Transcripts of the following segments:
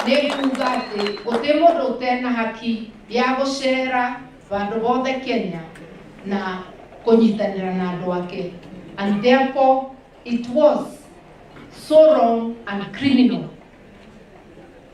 Negugate otemo rotena haki ya gocera vandu vothe Kenya na kunyitanira na andu ake, and therefore it was so wrong and criminal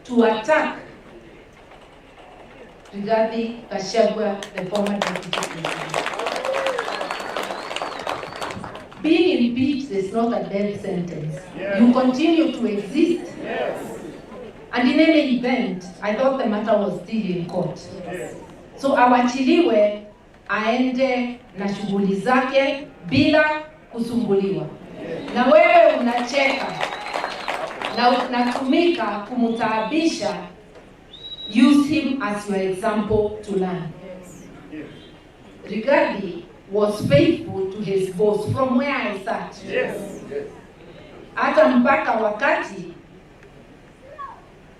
to attack Rigathi Gachagua, the former deputy president. Being impeached is not a death sentence. Yes. You continue to exist. Yes. And in any event, I thought the matter was still in court. Yes. So awachiliwe aende na shughuli zake bila kusumbuliwa. Yes. Na wewe unacheka na unatumika kumtaabisha, use him as your example to learn. Yes. Rigathi was faithful to his boss from where I sat. Yes. Hata mpaka wakati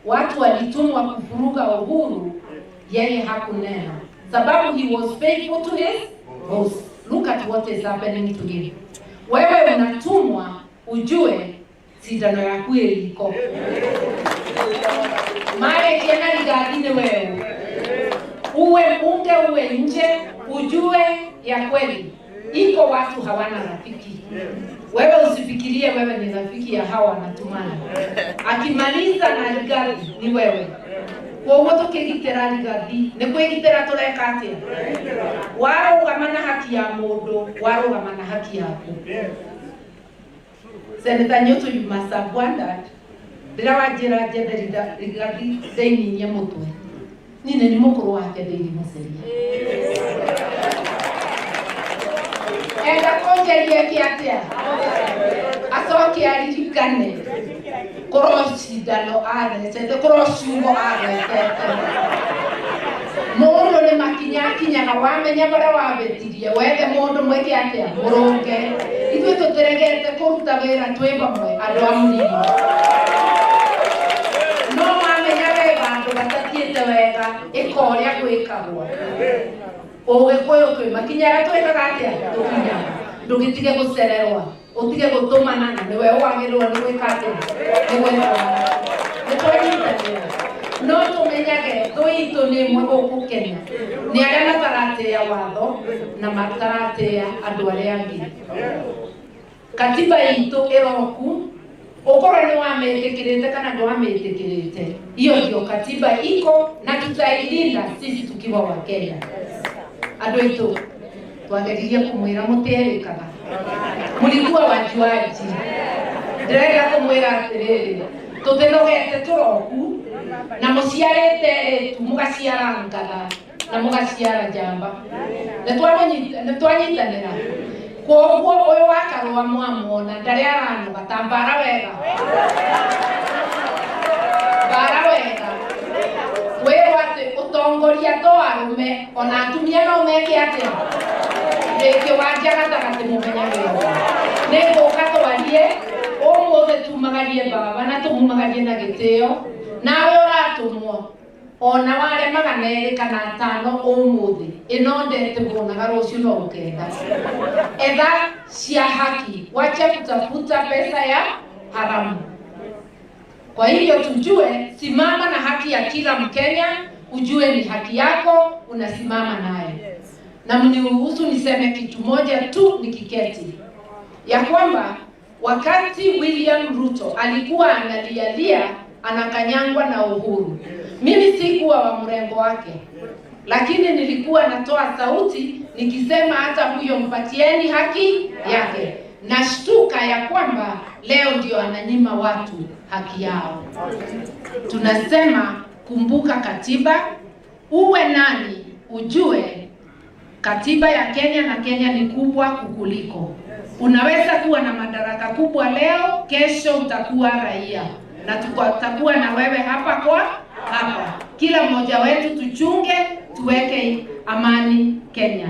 watu walitumwa kuvuruga uhuru, yeye hakunena, sababu he was faithful to his boss. Look at what is happening to him. Wewe unatumwa ujue sindano ya kweli iko. Mare tena Rigathi wewe. Uwe bunge uwe nje ujue ya kweli iko watu hawana rafiki. Wewe usifikirie wewe ni rafiki ya hawa wanatumana. Akimaliza na Rigathi ni wewe. Kwa wote kigitera Rigathi ni kwigitera tureka atia. Warugamana haki ya mundu, warugamana haki yako. Senator Nyoto, you must have wondered. Ndira wajira jenda Rigathi thini ya mutwe. Nini ni mukuru wake thini museria. Enda kongeria kiatia. Asoki aririkane. Koroshidano arete, koroshugo arete. Mundu ni makinya na wamenya bara wabetirie wethe mundu mweke atia muronge. Ithuĩ tũtiregete kũruta wĩra twĩ vamwe andũ a mũrimo. No mamenya wega andũ batatiĩte wega ĩkorĩa gwĩkagwo. Ũgĩkũyũ twĩ makinya twĩkaga atĩa tũkinya. Ndũgĩtige gũcererwa, ũtige gũtũmana na nĩwe wagĩrĩirwo nĩ gwĩka atĩa. Nĩ twanyitanĩra. No tũmenyage thũ itũ nĩ ĩmwe gũkũ Kenya. Nĩ arĩa mataratĩĩa watho na mataratĩĩa andũ arĩa angĩ. Katiba itũ ĩroku, ukorwo nĩ wamĩtĩkĩrĩte kana ndwamĩtĩkĩrĩte, hiyo ndio katiba iko na tutailinda sisi tukiwa wa Kenya. Andũ aitũ twageririe kũmwĩra mũtĩrĩkaga, mũlikuwa wajuaji. Ndĩrenda kũmwĩra atĩrĩrĩ, tũtĩnogete tũroku na mũciarĩte mũgaciarangana na mũgaciara njamba. Nĩ twanyitanĩra. Kwa uguo uyu wakarwa mwamona ndari aranoga tambara wega. Bara wega. Wewe wate utongoria to arume ona atumia no meke atia. Ndeke wanjaga takate mumenya wega. Nego katwarie umuthe tumagarie baba na tumumagarie na gitio. Nawe uratumwo ona wale maganere kana tano umuthi inondete bonaga rucio no ukenda. Etha cia haki, wacha kutafuta pesa ya haramu. Kwa hiyo tujue, simama na haki ya kila Mkenya, ujue ni haki yako, unasimama naye. Na mniruhusu niseme kitu moja tu nikiketi, ya kwamba wakati William Ruto alikuwa analialia anakanyangwa na Uhuru, mimi sikuwa wa mrengo wake, lakini nilikuwa natoa sauti nikisema hata huyo mpatieni haki yake. Nashtuka ya kwamba leo ndio ananyima watu haki yao. Tunasema kumbuka katiba, uwe nani ujue katiba ya Kenya na Kenya ni kubwa kukuliko. Unaweza kuwa na madaraka kubwa leo, kesho utakuwa raia na tutakuwa na wewe hapa kwa hapa. Kila mmoja wetu tuchunge, tuweke amani Kenya.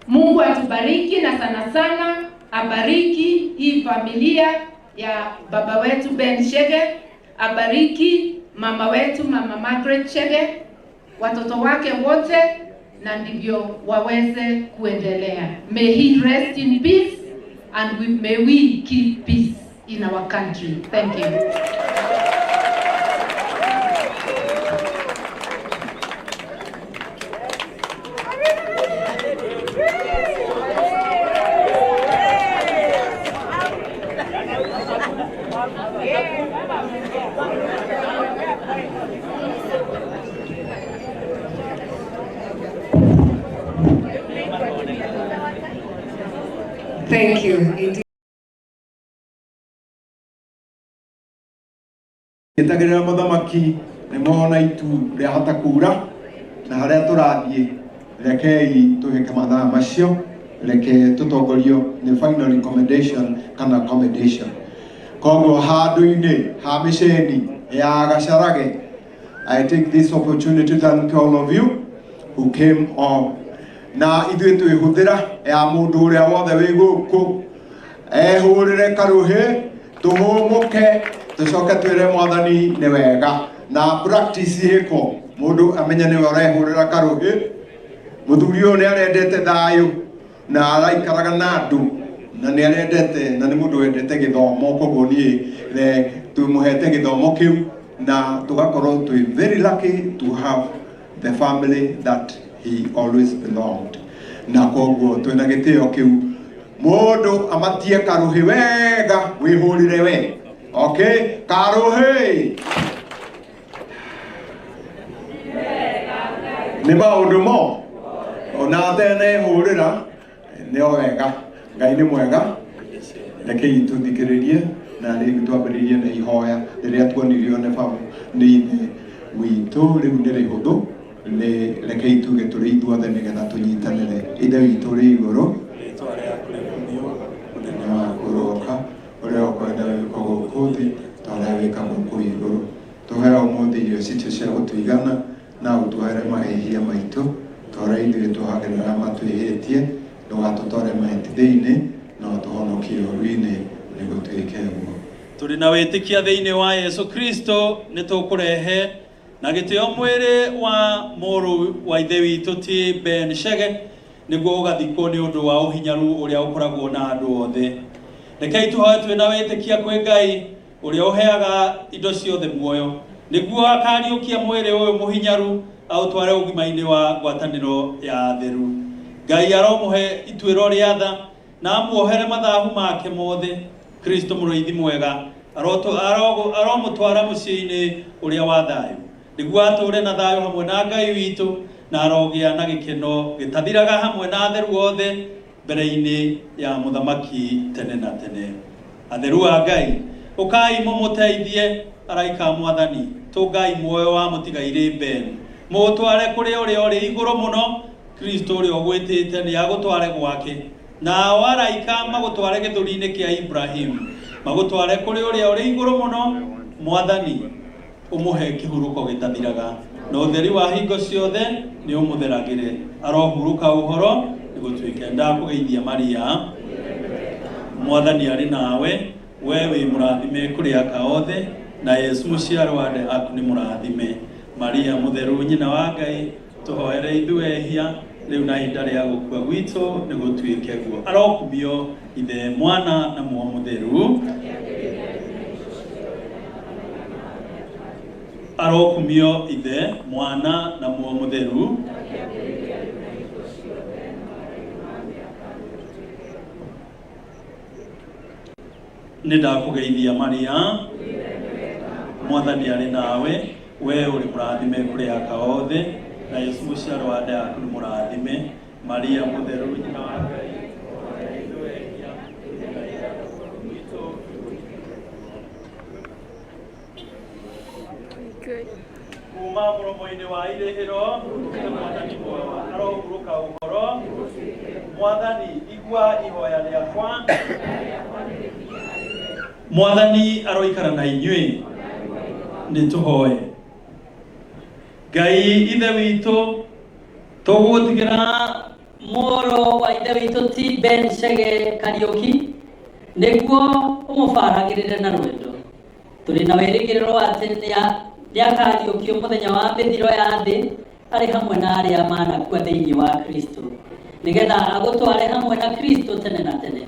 Mungu atubariki na sana sana abariki hii familia ya baba wetu Ben Chege, abariki mama wetu mama Margaret Chege, watoto wake wote, na ndivyo waweze kuendelea. May he rest in peace and may we keep peace in our country. Thank you. Thank you. Gitagira muthamaki ni mona itu ria hota kura na haria turathie rekei tuhike mathaa macio reke tutongorio ni final recommendation kana accommodation koguo handu-ini ha miceni ya Gacarage. I take this opportunity to thank all of you who came on na ithuĩ twĩhũthĩra ya mũndũ ũrĩa wothe wĩ gũkũ ehũrĩre karũhĩ tũhũmũke tũcoke twĩre Mwathani nĩ wega na practice ĩko mũndũ amenye nĩwe ũrehũrĩra karũhĩ. Mũthuri ũyũ nĩ arendete thayũ na araikaraga na andũ na nĩ arendete na nĩ mũndũ wendete gĩthomo, koguo niĩ twĩmũhete gĩthomo kĩu na tugakorwo twĩ very lucky to have the family that he always belonged. Na koguo twĩna gĩtĩo kĩu mũndũ amatie karũhĩ wega wĩhũrĩre we. Okay, karũhĩ nĩ maũndũ mo ona tene hũrĩra nĩo wega. Ngai nĩ mwega, rekei tũthikĩrĩrie na rĩu twambĩrĩrie na ihoya rĩrĩa tuonirio nĩ ithe witũ rĩu nĩ rĩhũthũ. Nĩ rekei tuge tũrĩ ithuothe nĩgetha tũnyitanĩre. Ithe witũ rĩ igũrũ, rĩĩtwa rĩaku rĩrũmio, mũthenya waku ũroka, ũrĩa ũkwenda wĩkwo gũkũ thĩ ta ũrĩa wĩkagwo kũu igũrũ. Tũhe ũmũthĩ irio citũ cia gũtũigana na ũtũhere mahĩtia maitũ ta ũrĩa ithuĩ tũhagĩrĩra matwĩhĩtie, ndũgatũtware mahĩtia-inĩ no tũhonokie ũũru-inĩ nĩguo twĩke ũguo. Tũrĩ na wĩtĩkia thĩinĩ wa Yesu Kristo nĩ tũkũrehe na gĩtĩo mwĩrĩ wa mũrũ wa ithe witũ ti Ben Chege nĩguo ũgathikwo nĩ ũndũ wa ũhinyaru ũrĩa ũkoragwo na andũ othe. Rekei tũhoe twĩ na wĩtĩkia kwĩ Ngai ũrĩa ũheaga indo ciothe muoyo nĩguo akariũkia mwĩrĩ ũyũ mũhinyaru aũtware ũgima-inĩ wa ngwatanĩro ya theru. Ngai aromũhe ituĩro rĩa tha na amuohere mathahu make mothe. Kristo mũrũithi mwega aromũtwara mũciĩ-inĩ ũrĩa wa thayũ nĩguo atũũre na thayũ hamwe na Ngai witũ na arogĩa na gĩkeno gĩtathiraga hamwe na atheru othe mbere-inĩ ya mũthamaki tene na tene. Atheru a Ngai ũkai mũmũteithie araika Mwathani, tũngai muoyo wa mũtigairĩ Ben, mũtware kũrĩ ũrĩa ũrĩ igũrũ mũno. Kristo ũrĩa ũgwĩtĩte nĩ agũtware gwake, nao araika magũtware gĩthũri-inĩ kĩa Ibrahim, magũtware kũrĩ ũrĩa ũrĩ igũrũ mũno. Mwathani ũmũhe kĩhurũko gĩtathiraga na ũtheri wa hingo ciothe nĩ ũmũtheragĩre, arohurũka ũhoro nĩgũtuĩke. Ndakũgeithia Maria, Mwathani arĩ nawe, we wĩ mũrathime kũrĩ aka othe na Yesu mũciaro wa nda yaku nĩ mũrathime. Maria mũtheru nyina wa Ngai, tũhoere ithuĩ ehia rĩu na ihinda rĩa gũkua gwitũ nĩgũtuĩke guo. Arokumio ithe mwana na muoyo mũtheru, arokumio ithe mwana na muoyo mũtheru. Nĩndakũgeithia Maria, Mwathani arĩ nawe, we ũrĩ mũrathime kũrĩ aka othe na Yesu mũciaro wa nda yaku nĩ mũrathime. Maria mũtheru nyina wa Ngai, kuma mũromo-inĩ wa irĩhĩro Mwathani muoyo arohurũka ũhoro. Mwathani igua ihoya rĩakwa. Mwathani aroikara na inyuĩ. Nĩ tũhoe. Ngai ithe witũ tũgũtigĩra mũrũ wa ithe witũ ti Ben Chege Kariũki nĩguo ũmũbaragĩrĩre na rwendo. Tũrĩ na wĩrĩgĩrĩro atĩ nĩakariũkio mũthenya wa mĩthiro ya thĩ arĩ hamwe na arĩa manakua thĩinĩ wa Kristo, nĩgetha agũtware hamwe na Kristo tene na tene.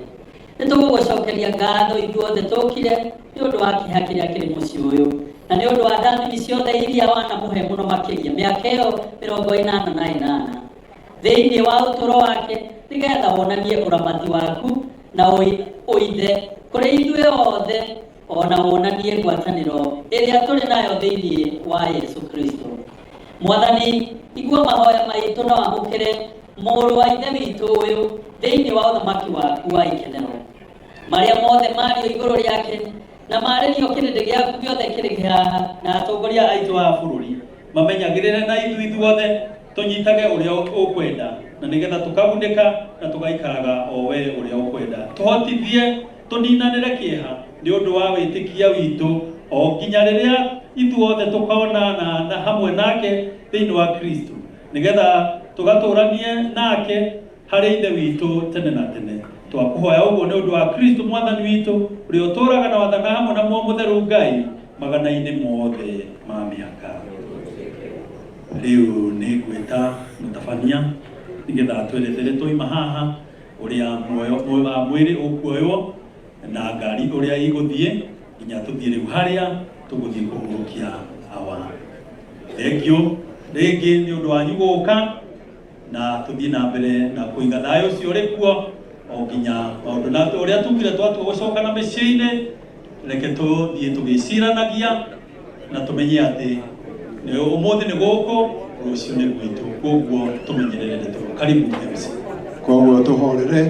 Nĩtũgũgũcokeria ngatho ithuothe tũkire nĩ ũndũ wa kĩeha kĩrĩa kĩrĩ mũciĩ ũyũ na nĩ ũndũ wa ndathani ciothe iria wanamũhe mũno makĩria mĩaka ĩyo 88 thĩinĩ wa ũtũũro wake, nĩgetha wonanie ũramati waku na ũithe kũrĩ ithuĩ othe, ona wonanie ngwatanĩro ĩrĩa tũrĩ nayo thĩinĩ wa Yesu Kristo. Mwathani igua mahoya maitũ na wamũkĩre mũrũ wa ithe witũ ũyũ thĩinĩ wa ũthamaki waku wa ikenero marĩa mothe mario igũrũ rĩake na marĩrio kĩrĩndĩ gĩaku gĩothe kĩrĩ haha na atongoria aitũ a bũrũri mamenyagĩrĩre na ithuothe tũnyitage ũrĩa ũkwenda na nĩgetha tũkagunĩka na tũgaikaraga o we ũrĩa ũkwenda tũhotithie tũninanĩre kĩeha nĩ ũndũ wa wĩtĩkia witũ o nginya rĩrĩa ithuothe tũkaonana na hamwe nake thĩinĩ wa Kristo nĩgetha tũgatũranie nake harĩ ithe witũ tene na tene twakũhoya ũguo nĩ ũndũ wa Kristo mwathani witũ ũrĩa ũtũũraga na wathana hamwe na mũtheru Ngai magana-inĩ mothe ma mĩaka. Rĩu nĩ ngwĩta mũtabania nĩgetha twerethere tũima haha ũrĩa muoyo wa mwĩrĩ ũkuoywo na ngari ũrĩa igũthiĩ nginya tũthiĩ rĩu harĩa tũgũthiĩ kũhurũkia hawa. Thengio rĩngĩ nĩ ũndũ wanyu gũka na tũthiĩ na mbere na kũiga thayũ ũcio ũrĩ kuo o nginya maũndũ na ũrĩa tugire twatua gũcoka na mĩciĩ-inĩ reke tũthiĩ tũgĩciranagia na tũmenye atĩ ũmũthĩ nĩ gũkũ rũciũ nĩ gwitũ koguo tũmenyerere tũrũ karibu MC. Koguo tũhorere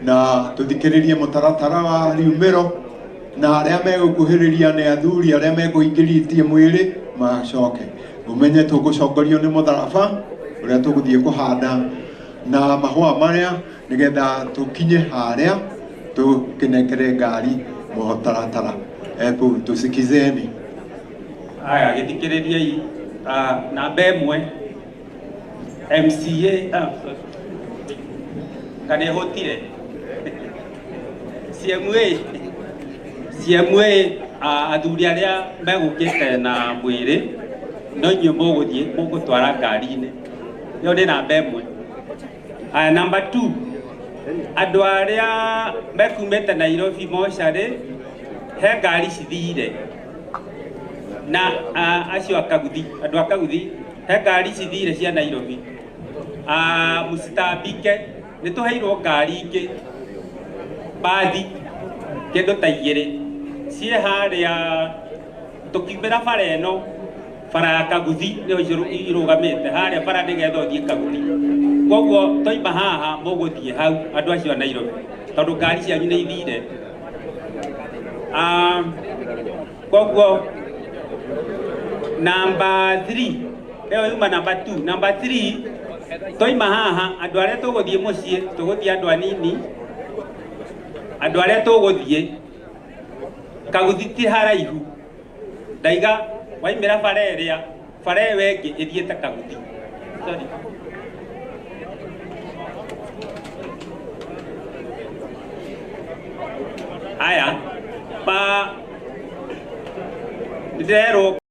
na tũthikĩrĩrie mũtaratara wa riumĩro na arĩa megũkuhĩrĩria nĩ athuri arĩa megũingĩrĩtie mwĩrĩ macoke ũmenye tũgũcongorio nĩ mũtharaba ũrĩa tũgũthiĩ kũhanda na mahũa marĩa nĩgetha tũkinye harĩa tũkĩnengere ngari mũtaratara. Hebu tusikizeni. Haya, gĩthikĩrĩriei namba ĩmwe MCA kana hotire CMA athuri arĩa megũkĩte na mwĩrĩ no inyuĩ mũgũtwara ngari-inĩ ĩyo nĩ namba ĩmwe. Haya, namba 2 andũ arĩa mekumĩte Nairobi mocarĩ he ngari cithire na acio akaguthi andũ akaguthi he ngari cithire cia Nairobi mũcitambike nĩ tũheirwo ngari ingĩ bathi kĩndũ ta igĩrĩ ciĩ harĩa tũkiumĩra bara ĩno bara ya kaguthi nĩyo irũgamĩte harĩa bara nĩgetha ũthiĩ kaguthi koguo toima haha mũgũthiĩ hau andũ acio a Nairobi tondũ ngari cianyu nĩ ithire. Koguo namba 3 ĩyo yuma namba 2 namba 3 toima haha andũ arĩa tũgũthiĩ mũciĩ tũgũthiĩ andũ anini andũ arĩa tũgũthiĩ kaguthi ti haraihu ndaiga waimĩra bara ĩrĩa bara ĩyo ĩngĩ ĩthiĩte kaguthi. Sorry. Haya, ndĩrerwo